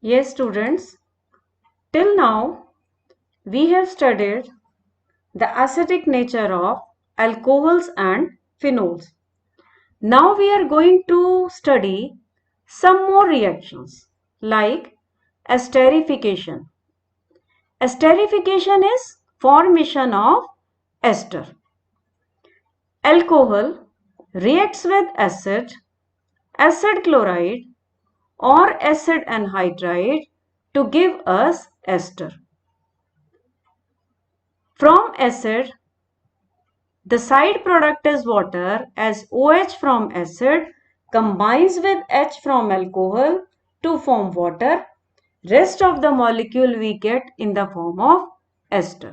Yes, students, till now we have studied the acidic nature of alcohols and phenols. Now we are going to study some more reactions like esterification. Esterification is formation of ester. Alcohol reacts with acid chloride or acid anhydride to give us ester. From acid, the side product is water as OH from acid combines with H from alcohol to form water. Rest of the molecule we get in the form of ester.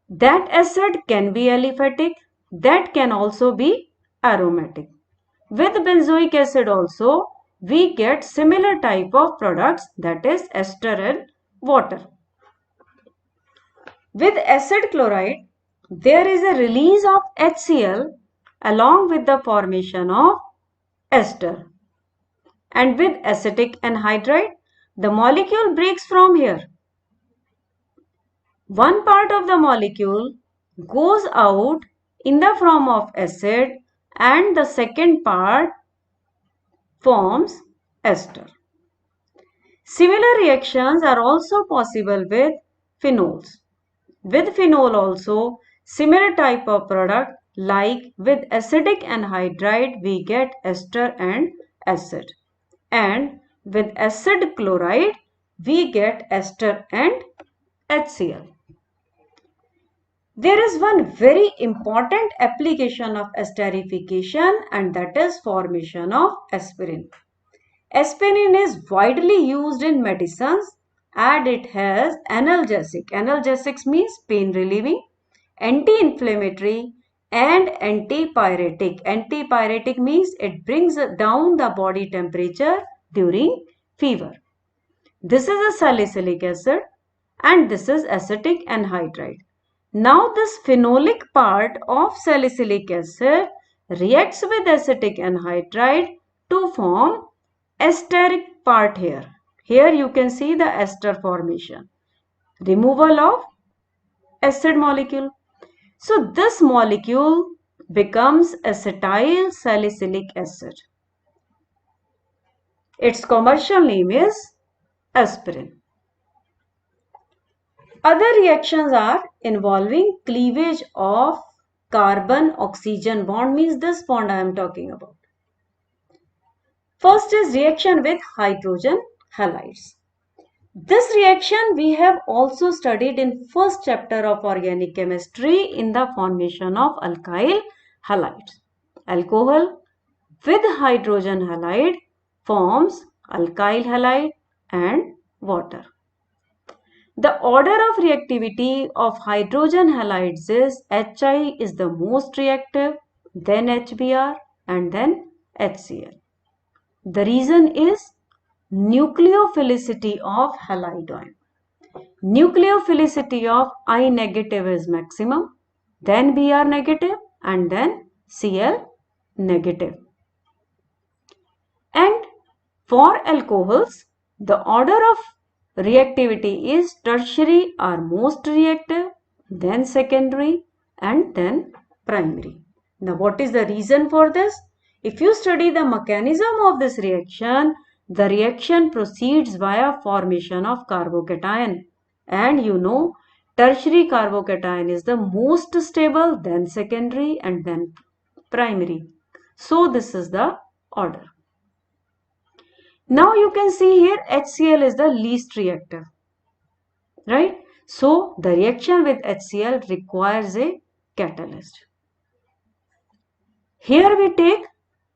That acid can be aliphatic, that can also be aromatic. With benzoic acid also we get similar type of products, that is ester and water. With acid chloride, there is a release of HCl along with the formation of ester. And with acetic anhydride, the molecule breaks from here. One part of the molecule goes out in the form of acid and the second part forms ester. Similar reactions are also possible with phenols. With phenol also, similar type of product, like with acidic anhydride we get ester and acid, and with acid chloride we get ester and HCl. There is one very important application of esterification, and that is formation of aspirin. Aspirin is widely used in medicines and it has analgesic. Analgesics means pain relieving, anti-inflammatory and antipyretic. Antipyretic means it brings down the body temperature during fever. This is a salicylic acid and this is acetic anhydride. Now this phenolic part of salicylic acid reacts with acetic anhydride to form esteric part here. Here you can see the ester formation. Removal of acid molecule. So this molecule becomes acetyl salicylic acid. Its commercial name is aspirin. Other reactions are involving cleavage of carbon-oxygen bond, means this bond I am talking about. First is reaction with hydrogen halides. This reaction we have also studied in first chapter of organic chemistry in the formation of alkyl halides. Alcohol with hydrogen halide forms alkyl halide and water. The order of reactivity of hydrogen halides is Hi is the most reactive, then HBr and then HCl. The reason is nucleophilicity of halide ion. Nucleophilicity of I negative is maximum, then Br negative and then Cl negative. And for alcohols, the order of reactivity is tertiary or most reactive, then secondary and then primary. Now what is the reason for this? If you study the mechanism of this reaction, the reaction proceeds via formation of carbocation, and you know tertiary carbocation is the most stable, then secondary and then primary. So this is the order. Now you can see here HCl is the least reactive, right? So the reaction with HCl requires a catalyst. Here we take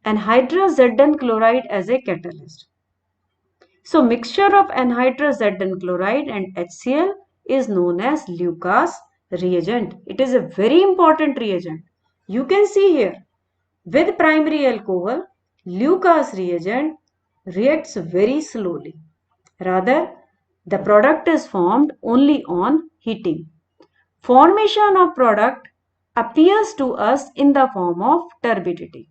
anhydrous Zn chloride as a catalyst. So mixture of anhydrous Zn chloride and HCl is known as Lucas reagent. It is a very important reagent. You can see here with primary alcohol, Lucas reagent reacts very slowly. Rather, the product is formed only on heating. Formation of product appears to us in the form of turbidity.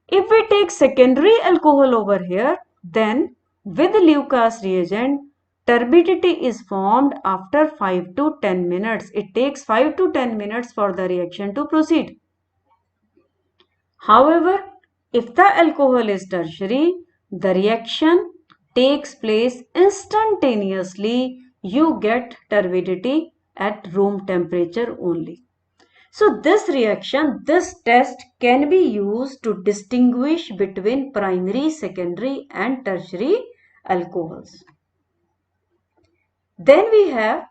If we take secondary alcohol over here, Then with Lucas reagent, turbidity is formed after 5 to 10 minutes. It takes 5 to 10 minutes for the reaction to proceed. However, if the alcohol is tertiary, the reaction takes place instantaneously. You get turbidity at room temperature only. So this reaction, this test can be used to distinguish between primary, secondary and tertiary alcohols. Then we have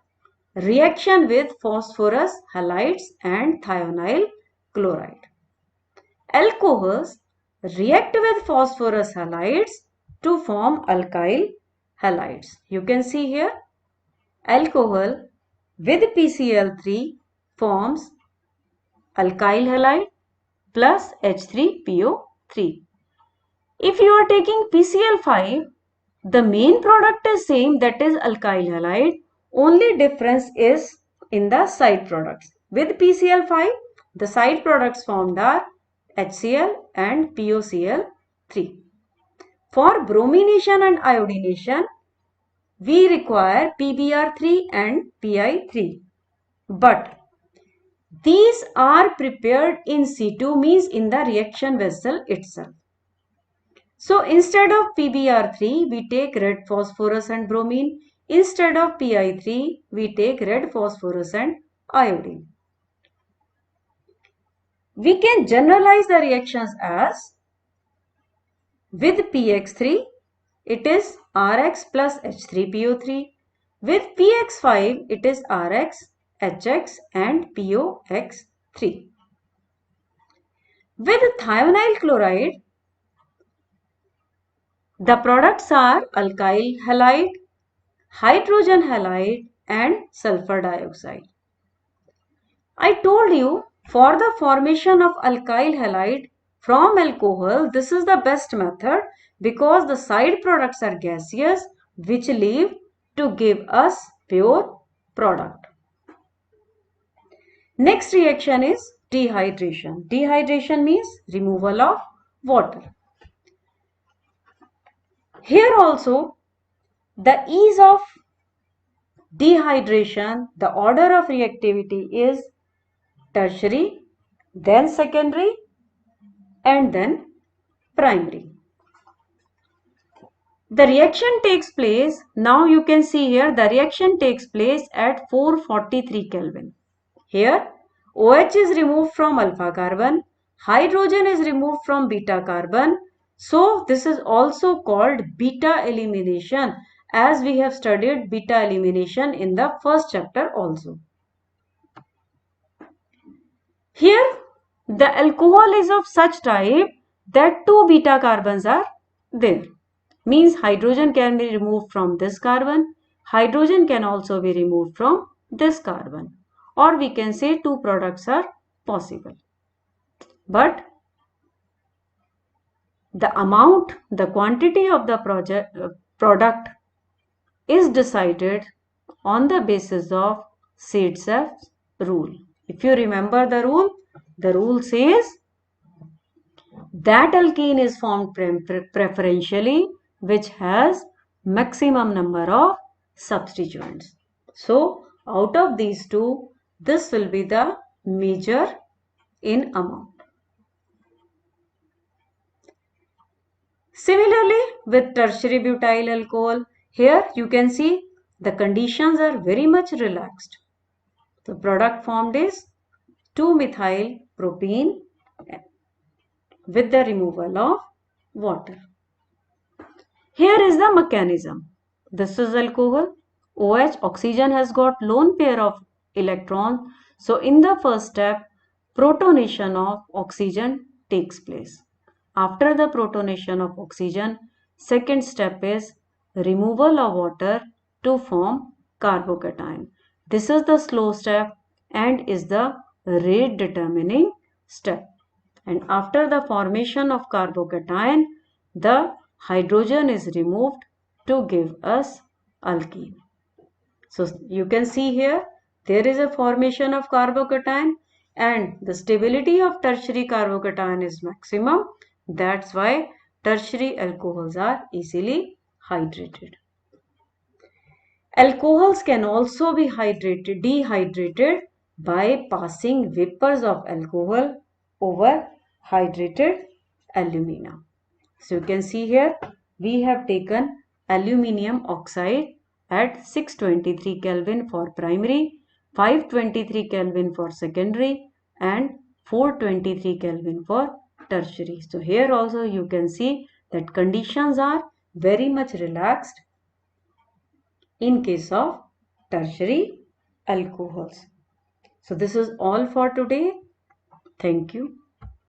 reaction with phosphorus halides and thionyl chloride. Alcohols react with phosphorus halides to form alkyl halides. You can see here alcohol with PCl3 forms alkyl halide plus H3PO3. If you are taking PCl5, the main product is same, that is alkyl halide. Only difference is in the side products. With PCl5, the side products formed are HCl and POCl3. For bromination and iodination, we require PBr3 and PI3. But these are prepared in situ, means in the reaction vessel itself. So instead of PBr3, we take red phosphorus and bromine. Instead of PI3, we take red phosphorus and iodine. We can generalize the reactions as with PX3, it is Rx plus H3PO3. With PX5, it is Rx, HX and POX3. With thionyl chloride, the products are alkyl halide, hydrogen halide and sulfur dioxide. I told you for the formation of alkyl halide from alcohol, this is the best method because the side products are gaseous which leave to give us pure product. Next reaction is dehydration. Dehydration means removal of water. Here also the ease of dehydration, the order of reactivity is tertiary, then secondary and then primary. The reaction takes place, now you can see here the reaction takes place at 443 Kelvin. Here OH is removed from alpha carbon, hydrogen is removed from beta carbon. So this is also called beta elimination, as we have studied beta elimination in the first chapter also. Here the alcohol is of such type that two beta carbons are there. Means hydrogen can be removed from this carbon. Hydrogen can also be removed from this carbon. Or we can say two products are possible. But the amount, the quantity of the product is decided on the basis of Seedsheff's rule. If you remember the rule says that alkene is formed preferentially which has maximum number of substituents. So out of these two, this will be the major in amount. Similarly, with tertiary butyl alcohol, here you can see the conditions are very much relaxed. The product formed is 2-methyl propene with the removal of water. Here is the mechanism. This is alcohol. OH, oxygen has got lone pair of electrons. So in the first step, protonation of oxygen takes place. After the protonation of oxygen, second step is removal of water to form carbocation. This is the slow step and is the rate determining step. And after the formation of carbocation, the hydrogen is removed to give us alkene. So you can see here there is a formation of carbocation and the stability of tertiary carbocation is maximum. That's why tertiary alcohols are easily hydrated. Alcohols can also be dehydrated by passing vapors of alcohol over hydrated alumina. So you can see here we have taken aluminium oxide at 623 Kelvin for primary, 523 Kelvin for secondary and 423 Kelvin for tertiary. So here also you can see that conditions are very much relaxed in case of tertiary alcohols. So this is all for today. Thank you.